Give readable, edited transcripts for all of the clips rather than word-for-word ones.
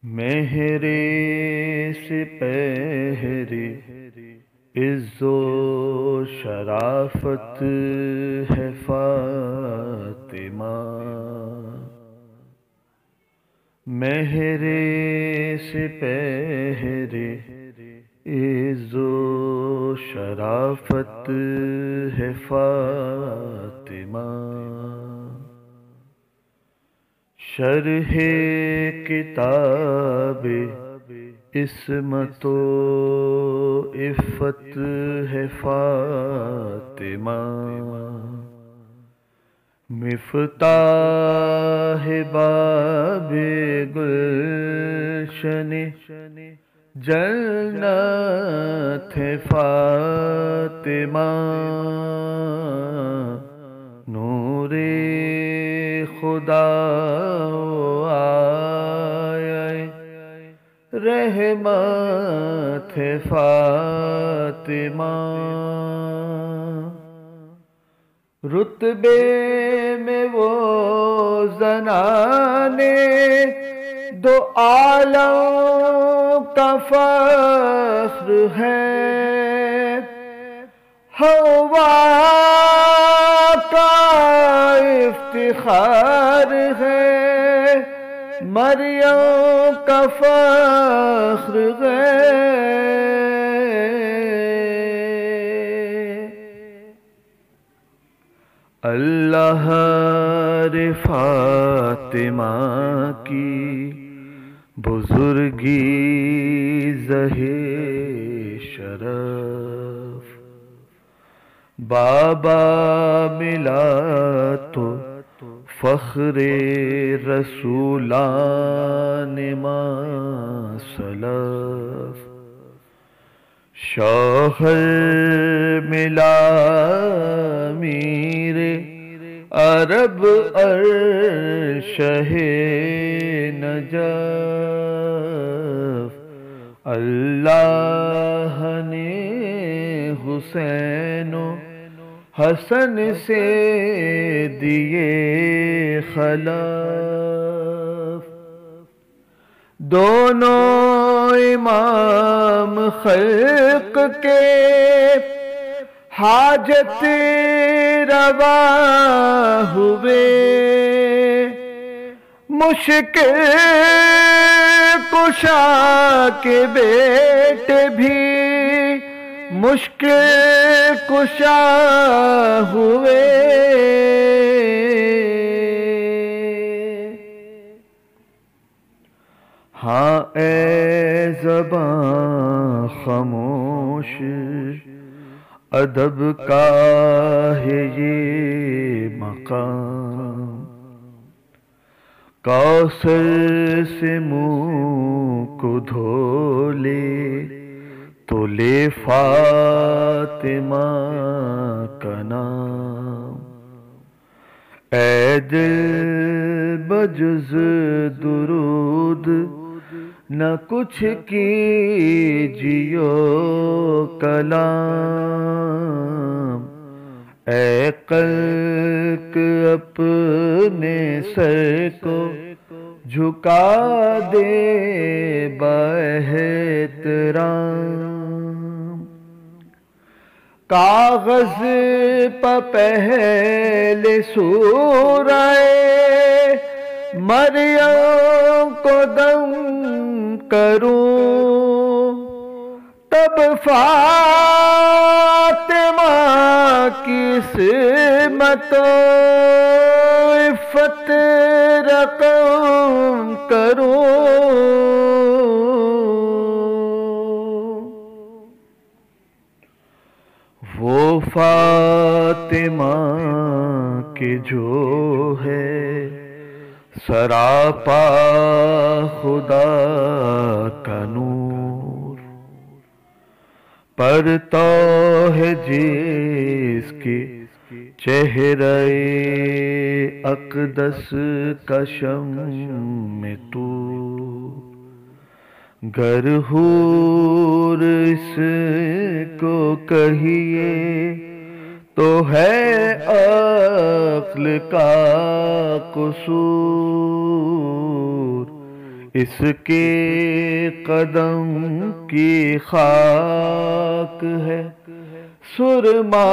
مہرے سپہرے عز و شرافت ہے فاطمہ، مہرے سپہرے عز و شرافت ہے فاطمہ، شرح کتاب عصمت و عفت ہے فاطمہ، مفتاح باب گلشن جنت ہے فاطمہ، نور خدا آئے رحمت ہے فاطمہ، رتبے میں وہ زنانے دو عالم کا فخر ہے، حوا کا افتخار ہے، مریم کا فخر ہے، اللہ رے فاطمہ کی بزرگی زہے شرف، بابا ملا تو فخر رسولان ماں سلف، شوہر ملا میر عرب ارشہ نجف، اللہ نے حسین و حسن سے دیے خلف، دونوں امام خلق کے حاجت روا ہوئے، مشکل کشا کے بیٹے بھی مشکل کشا ہوئے، ہاں اے زباں خاموش ادب کا ہے یہ مقام، کوثر سے منہ کو دھو لے تو لے فاطمہ کا نام، اے دل بجز درود نہ کچھ کیجیو کلام، اے قلق اپنے سر کو جھکا دے باحترام، کاغذ پہ پہلے سورہ مریم کو دم کروں، تب فاطمہ کی عصمت و عفت رقم کروں، وہ فاطمہ کے جو ہے سراپا خدا کا نور، پرتو ہے جس کے چہرہ اقدس کا شمع طور، گر حور اس کو کہیے تو ہے عقل کا قصور، اس کے قدم کی خاک ہے سرما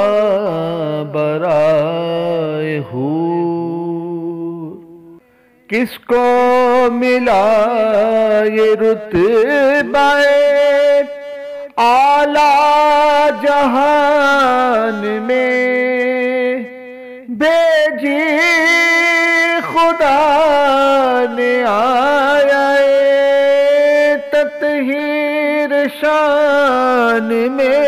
برائے حور، کس کو ملا یہ رتبہ اعلیٰ جہان میں، بھیجی خدا نے آیا تطہیر شان میں،